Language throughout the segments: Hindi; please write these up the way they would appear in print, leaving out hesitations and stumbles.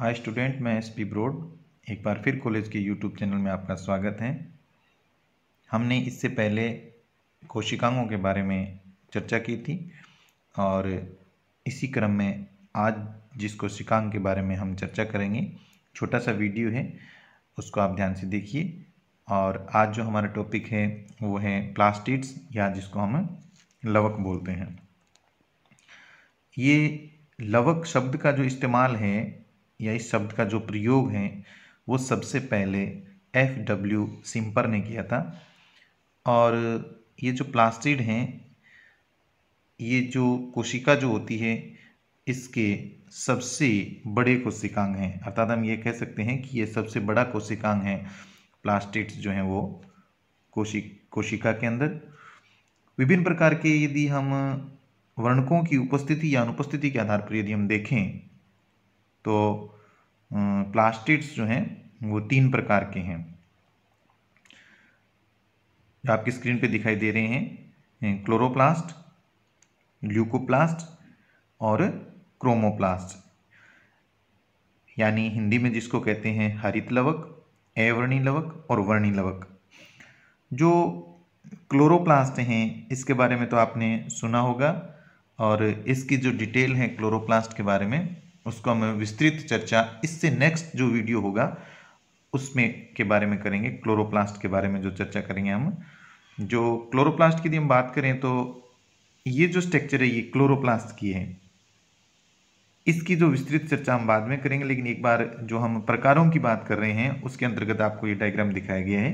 हाय स्टूडेंट, मैं एसपी ब्रोड एक बार फिर कॉलेज के यूट्यूब चैनल में आपका स्वागत है। हमने इससे पहले कोशिकाओं के बारे में चर्चा की थी और इसी क्रम में आज जिस कोशिकांग के बारे में हम चर्चा करेंगे, छोटा सा वीडियो है, उसको आप ध्यान से देखिए। और आज जो हमारा टॉपिक है वो है प्लास्टिड्स, या जिसको हम लवक बोलते हैं। ये लवक शब्द का जो इस्तेमाल है या इस शब्द का जो प्रयोग है वो सबसे पहले F.W. सिम्पर ने किया था। और ये जो प्लास्टिड हैं, ये जो कोशिका जो होती है इसके सबसे बड़े कोशिकांग हैं, अर्थात हम ये कह सकते हैं कि ये सबसे बड़ा कोशिकांग है। प्लास्टिड्स जो हैं वो कोशिका के अंदर विभिन्न प्रकार के, यदि हम वर्णकों की उपस्थिति या अनुपस्थिति के आधार पर यदि हम देखें तो प्लास्टिड्स जो हैं वो 3 प्रकार के हैं, जो आपकी स्क्रीन पे दिखाई दे रहे हैं। क्लोरोप्लास्ट, ल्यूकोप्लास्ट और क्रोमोप्लास्ट, यानी हिंदी में जिसको कहते हैं हरित लवक, अवर्णी लवक और वर्णी लवक। जो क्लोरोप्लास्ट हैं इसके बारे में तो आपने सुना होगा, और इसकी जो डिटेल है क्लोरोप्लास्ट के बारे में उसको हम विस्तृत चर्चा इससे नेक्स्ट जो वीडियो होगा उसमें के बारे में करेंगे। क्लोरोप्लास्ट के बारे में जो चर्चा करेंगे हम, जो क्लोरोप्लास्ट की यदि हम बात करें तो ये जो स्ट्रक्चर है ये क्लोरोप्लास्ट की है। इसकी जो विस्तृत चर्चा हम बाद में करेंगे, लेकिन एक बार जो हम प्रकारों की बात कर रहे हैं उसके अंतर्गत आपको ये डायग्राम दिखाया गया है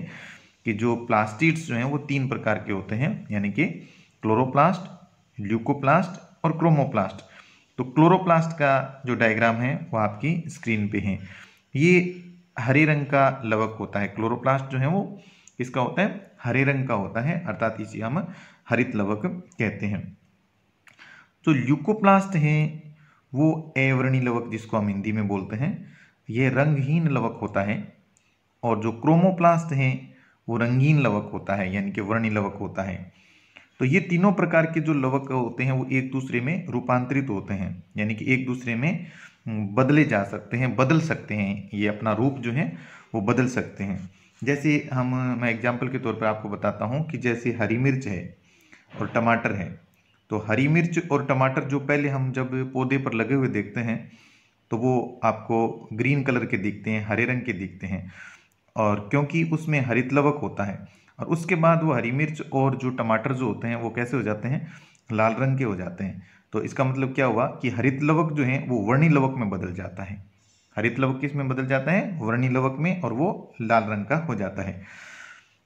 कि जो प्लास्टिड्स जो हैं वो 3 प्रकार के होते हैं, यानी कि क्लोरोप्लास्ट, ल्यूकोप्लास्ट और क्रोमोप्लास्ट। तो क्लोरोप्लास्ट का जो डायग्राम है वो आपकी स्क्रीन पे है। ये हरे रंग का लवक होता है। क्लोरोप्लास्ट जो है वो किसका होता है? हरे रंग का होता है, अर्थात इसे हम हरित लवक कहते हैं। जो ल्यूकोप्लास्ट है वो अवर्णी लवक, जिसको हम हिंदी में बोलते हैं, यह रंगहीन लवक होता है। और जो क्रोमोप्लास्ट है वो रंगीन लवक होता है, यानी कि वर्णी लवक होता है। तो ये तीनों प्रकार के जो लवक होते हैं वो एक दूसरे में रूपांतरित होते हैं, यानी कि एक दूसरे में बदले जा सकते हैं, बदल सकते हैं। ये अपना रूप जो है वो बदल सकते हैं। जैसे मैं एग्जाम्पल के तौर पर आपको बताता हूँ कि जैसे हरी मिर्च है और टमाटर है। तो हरी मिर्च और टमाटर जो पहले हम जब पौधे पर लगे हुए देखते हैं तो वो आपको ग्रीन कलर के दिखते हैं, हरे रंग के दिखते हैं, और क्योंकि उसमें हरित लवक होता है। और उसके बाद वो हरी मिर्च और जो टमाटर जो होते हैं वो कैसे हो जाते हैं? लाल रंग के हो जाते हैं। तो इसका मतलब क्या हुआ कि हरित लवक जो है वो वर्णी लवक में बदल जाता है। हरित लवक किस में बदल जाता है? वर्णी लवक में, और वो लाल रंग का हो जाता है।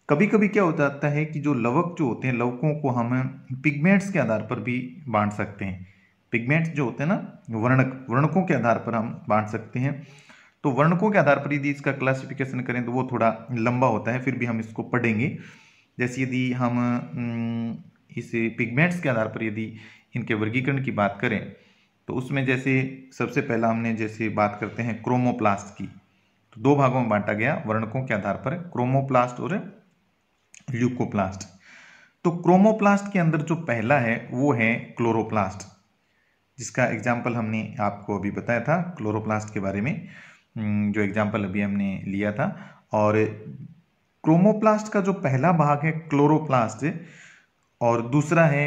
कभी कभी क्या हो जाता है कि जो लवक जो होते हैं, लवकों को हम पिगमेंट्स के आधार पर भी बांट सकते हैं। पिगमेंट्स जो होते हैं ना, वर्णकों के आधार पर हम बांट सकते हैं। तो वर्णकों के आधार पर यदि इसका क्लासिफिकेशन करें तो वो थोड़ा लंबा होता है, फिर भी हम इसको पढ़ेंगे। जैसे यदि हम इस पिगमेंट्स के आधार पर यदि इनके वर्गीकरण की बात करें तो उसमें जैसे सबसे पहला हमने जैसे बात करते हैं क्रोमोप्लास्ट की, तो 2 भागों में बांटा गया वर्णकों के आधार पर, क्रोमोप्लास्ट और ल्यूकोप्लास्ट। तो क्रोमोप्लास्ट के अंदर जो पहला है वो है क्लोरोप्लास्ट, जिसका एग्जाम्पल हमने आपको अभी बताया था क्लोरोप्लास्ट के बारे में, जो एग्जाम्पल अभी हमने लिया था। और क्रोमोप्लास्ट का जो पहला भाग है क्लोरोप्लास्ट, और दूसरा है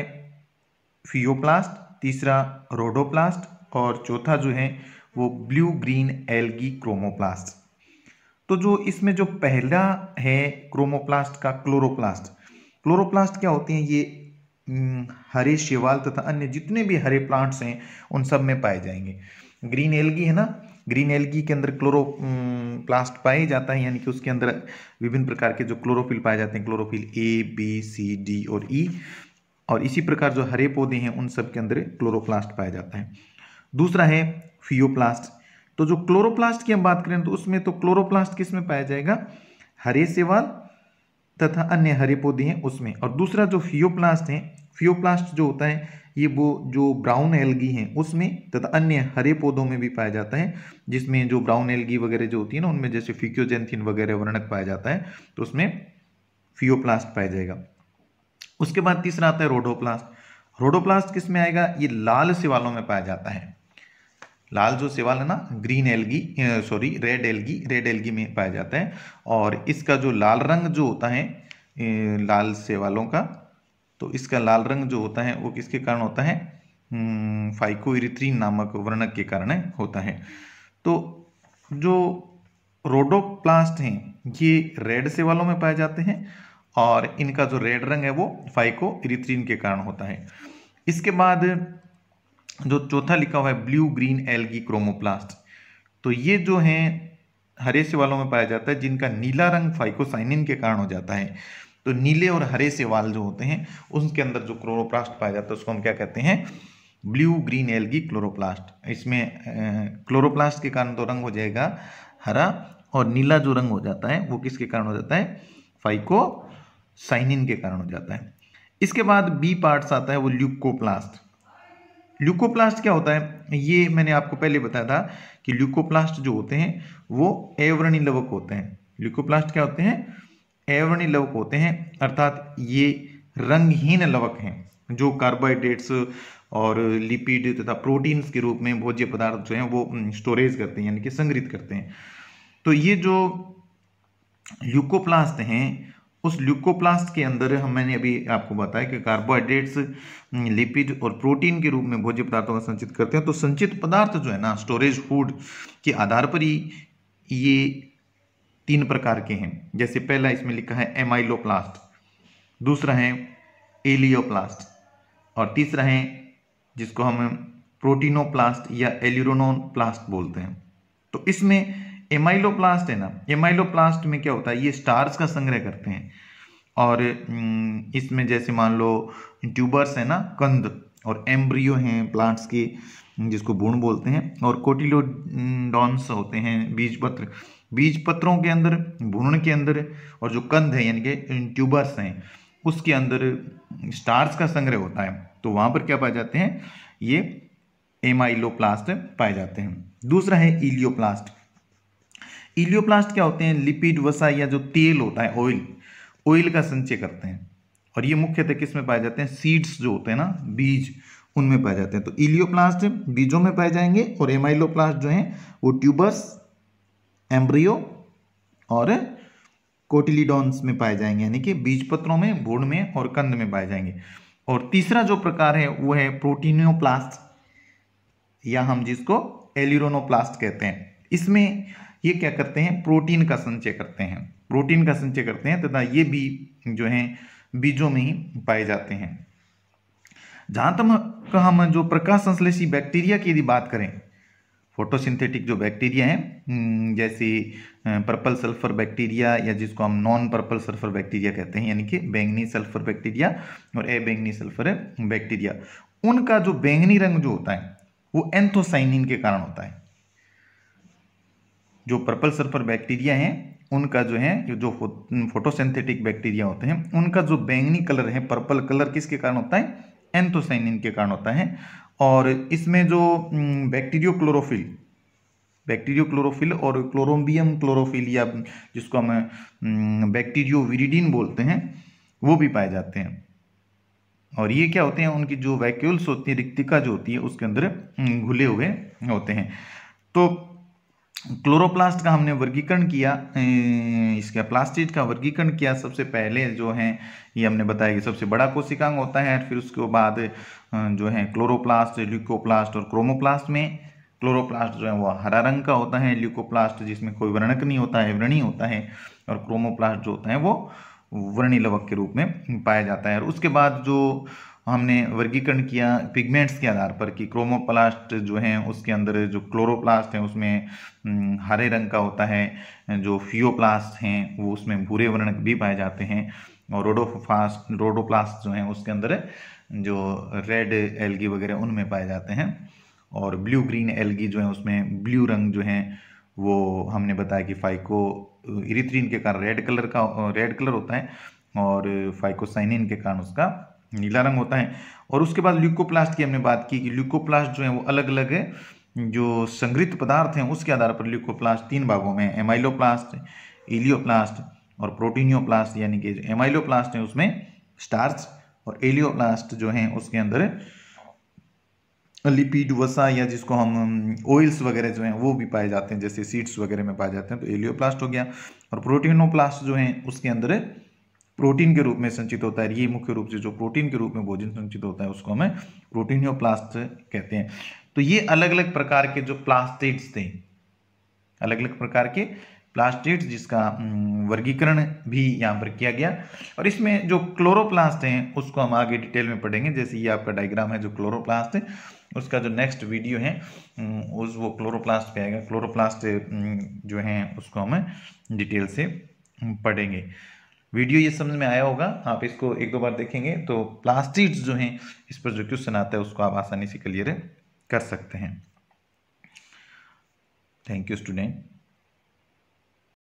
फियोप्लास्ट, तीसरा रोडोप्लास्ट, और चौथा जो है वो ब्लू ग्रीन एल्गी क्रोमोप्लास्ट। तो जो इसमें जो पहला है क्रोमोप्लास्ट का क्लोरोप्लास्ट, क्लोरोप्लास्ट क्या होते हैं? ये हरे शैवाल तथा अन्य जितने भी हरे प्लांट्स हैं उन सब में पाए जाएंगे। ग्रीन एल्गी है ना, ग्रीन एल्गी के अंदर क्लोरोप्लास्ट पाया जाता है, यानी कि उसके अंदर विभिन्न प्रकार के जो क्लोरोफिल पाए जाते हैं, chlorophyll A, B, C, D और E। और इसी प्रकार जो हरे पौधे हैं उन सब के अंदर क्लोरोप्लास्ट पाया जाता है। दूसरा है फियोप्लास्ट। तो जो क्लोरोप्लास्ट की हम बात करें तो उसमें तो क्लोरोप्लास्ट किस में पाया जाएगा? हरे शैवाल तथा अन्य हरे पौधे हैं उसमें। और दूसरा जो फियोप्लास्ट है, फियोप्लास्ट जो होता है ये वो जो ब्राउन एल्गी हैं उसमें तथा अन्य हरे पौधों में भी पाया जाता है, जिसमें जो ब्राउन एल्गी वगैरह जो होती है ना उनमें जैसे फिक्योजेंथिन वगैरह वर्णक पाया जाता है, तो उसमें फियोप्लास्ट पाया जाएगा। उसके बाद तीसरा आता है रोडोप्लास्ट। रोडोप्लास्ट किस में आएगा? ये लाल शैवालों में पाया जाता है। लाल जो शैवाल है ना, ग्रीन एल्गी, रेड एल्गी में पाया जाता है। और इसका जो लाल रंग जो होता है लाल शैवालों का, तो इसका लाल रंग जो होता है वो किसके कारण होता है? फाइकोइरिथ्रिन नामक वर्णक के कारण होता है। तो जो रोडोप्लास्ट हैं ये रेड शैवालों में पाए जाते हैं और इनका जो रेड रंग है वो फाइकोइरिथ्रिन के कारण होता है। इसके बाद जो चौथा लिखा हुआ है ब्लू ग्रीन एल्गी क्रोमोप्लास्ट, तो ये जो है हरे शैवालों में पाया जाता है जिनका नीला रंग फाइकोसाइनिन के कारण हो जाता है। तो नीले और हरे शैवाल जो होते हैं उनके अंदर जो क्लोरोप्लास्ट पाया जाता है उसको हम क्या कहते हैं? Blue green algae chloroplast. इसमें क्लोरोप्लास्ट के कारण तो रंग हो जाएगा हरा, और नीला जो रंग हो जाता है वो किसके कारण हो जाता है? फाइकोसाइनिन के कारण हो जाता है। इसके बाद बी पार्ट्स आता है वो ल्यूकोप्लास्ट। ल्यूकोप्लास्ट क्या होता है? ये मैंने आपको पहले बताया था कि ल्यूकोप्लास्ट जो होते हैं वो अवर्णी लवक होते हैं। ल्यूकोप्लास्ट क्या होते हैं? अवर्णी लवक होते हैं, अर्थात ये रंगहीन लवक हैं जो कार्बोहाइड्रेट्स और लिपिड तथा प्रोटीन्स के रूप में भोज्य पदार्थ जो हैं वो स्टोरेज करते हैं, यानी कि संग्रहित करते हैं। तो ये जो ल्यूकोप्लास्ट हैं उस ल्यूकोप्लास्ट के अंदर मैंने अभी आपको बताया कि कार्बोहाइड्रेट्स, लिपिड और प्रोटीन के रूप में भोज्य पदार्थों का संचित करते हैं। तो संचित पदार्थ जो है ना, स्टोरेज फूड के आधार पर ही ये 3 प्रकार के हैं। जैसे पहला इसमें लिखा है एमाइलोप्लास्ट, दूसरा है एलियोप्लास्ट और तीसरा है जिसको हम प्रोटीनोप्लास्ट या एल्यूरोनोप्लास्ट बोलते हैं। तो इसमें एमाइलोप्लास्ट है ना, एमाइलोप्लास्ट में क्या होता है? ये स्टार्च का संग्रह करते हैं और इसमें जैसे मान लो ट्यूबर्स है ना, कंद, और एम्ब्रियो हैं प्लांट्स के जिसको भ्रूण बोलते हैं, और कोटिलोडॉन्स होते हैं बीजपत्र। बीजपत्रों के अंदर, भ्रूण के अंदर, और जो कंद है यानी कि ट्यूबर्स हैं उसके अंदर स्टार्च का संग्रह होता है। तो वहाँ पर क्या पाए जाते हैं? ये एमाइलोप्लास्ट पाए जाते हैं। दूसरा है इलियोप्लास्ट। इलियोप्लास्ट क्या होते हैं? लिपिड, वसा या जो तेल होता है, ऑयल का संचय करते हैं। और ये मुख्यतः किस में पाए जाते हैं? सीड्स जो होते हैं ना, बीज, उनमें पाए जाते हैं। तो इलियोप्लास्ट बीजों में पाए जाएंगे और एमाइलोप्लास्ट जो हैं वो ट्यूबर्स, एम्ब्रियो और कोटिलीडॉन्स में पाए जाएंगे, यानी कि बीजपत्रों में, भ्रूण में और कंद में पाए जाएंगे। और तीसरा जो प्रकार है वो है प्रोटीनियोप्लास्ट, या हम जिसको एल्यूरोनोप्लास्ट कहते हैं। इसमें ये क्या करते हैं? प्रोटीन का संचय करते हैं, प्रोटीन का संचय करते हैं तथा ये भी जो हैं बीजों में ही पाए जाते हैं। जहां तक हम जो प्रकाश संश्लेषी बैक्टीरिया की यदि बात करें, फोटोसिंथेटिक जो बैक्टीरिया हैं, जैसे पर्पल सल्फर बैक्टीरिया या जिसको हम नॉन पर्पल सल्फर बैक्टीरिया कहते हैं, यानी कि बैंगनी सल्फर बैक्टीरिया और अबैंगनी सल्फर बैक्टीरिया, उनका जो बैंगनी रंग जो होता है वो एंथोसाइनिन के कारण होता है। जो पर्पल सल्फर बैक्टीरिया हैं उनका जो है, जो फोटोसिंथेटिक बैक्टीरिया होते हैं, उनका जो बैंगनी कलर है, पर्पल कलर, किसके कारण होता है? एंथोसाइनिन के कारण होता है। और इसमें जो बैक्टीरियोक्लोरोफिल और क्लोरोम्बियम क्लोरोफिल, या जिसको हम बैक्टीरियोविरिडिन बोलते हैं, वो भी पाए जाते हैं। और ये क्या होते हैं? उनकी जो वैक्यूल्स होती है, रिक्तिका जो होती है, उसके अंदर घुले हुए होते हैं। तो क्लोरोप्लास्ट का हमने वर्गीकरण किया, इसका प्लास्टिड का वर्गीकरण किया। सबसे पहले जो है ये हमने बताया कि सबसे बड़ा कोशिकांग होता है, फिर उसके बाद जो है क्लोरोप्लास्ट, ल्यूकोप्लास्ट और क्रोमोप्लास्ट में क्लोरोप्लास्ट जो है वो हरा रंग का होता है, ल्यूकोप्लास्ट जिसमें कोई वर्णक नहीं होता है, व्रणी होता है, और क्रोमोप्लास्ट जो होता है वो वर्णी लवक के रूप में पाया जाता है। और उसके बाद जो हमने वर्गीकरण किया पिगमेंट्स के आधार पर कि क्रोमोप्लास्ट जो हैं उसके अंदर जो क्लोरोप्लास्ट हैं उसमें हरे रंग का होता है, जो फियोप्लास्ट हैं वो उसमें भूरे वर्णक भी पाए जाते हैं, और रोडोप्लास्ट जो हैं उसके अंदर जो रेड एल्गी वगैरह उनमें पाए जाते हैं, और ब्लू ग्रीन एल्गी जो है उसमें ब्लू रंग जो है वो हमने बताया कि फाइको इरिथ्रिन के कारण रेड कलर होता है, और फाइकोसाइनिन के कारण उसका नीला रंग होता है। और उसके बाद ल्यूकोप्लास्ट की हमने बात की कि ल्यूकोप्लास्ट जो है वो अलग अलग जो संग्रहित पदार्थ हैं उसके आधार पर ल्यूकोप्लास्ट 3 भागों में, एमाइलोप्लास्ट, इलियोप्लास्ट और प्रोटीनियोप्लास्ट। यानी कि एमाइलोप्लास्ट है उसमें स्टार्च, और एलियोप्लास्ट जो है उसके अंदर लिपिड, वसा या जिसको हम ऑयल्स वगैरह जो हैं वो भी पाए जाते हैं, जैसे सीड्स वगैरह में पाए जाते हैं, तो एलियोप्लास्ट हो गया। और प्रोटीनोप्लास्ट जो हैं उसके अंदर प्रोटीन के रूप में संचित होता है। ये मुख्य रूप से जो प्रोटीन के रूप में भोजन संचित होता है उसको हमें प्रोटीनोप्लास्ट कहते हैं। तो ये अलग अलग प्रकार के जो प्लास्टिड्स थे, अलग अलग प्रकार के प्लास्टिड्स, जिसका वर्गीकरण भी यहाँ पर किया गया। और इसमें जो क्लोरोप्लास्ट हैं उसको हम आगे डिटेल में पढ़ेंगे। जैसे ये आपका डायग्राम है जो क्लोरोप्लास्ट है, उसका जो नेक्स्ट वीडियो है उस वो क्लोरोप्लास्ट पे आएगा। क्लोरोप्लास्ट जो है उसको हम डिटेल से पढ़ेंगे। वीडियो ये समझ में आया होगा, आप इसको एक दो बार देखेंगे तो प्लास्टिड्स जो हैं इस पर जो क्वेश्चन आता है उसको आप आसानी से क्लियर कर सकते हैं। Thank you student.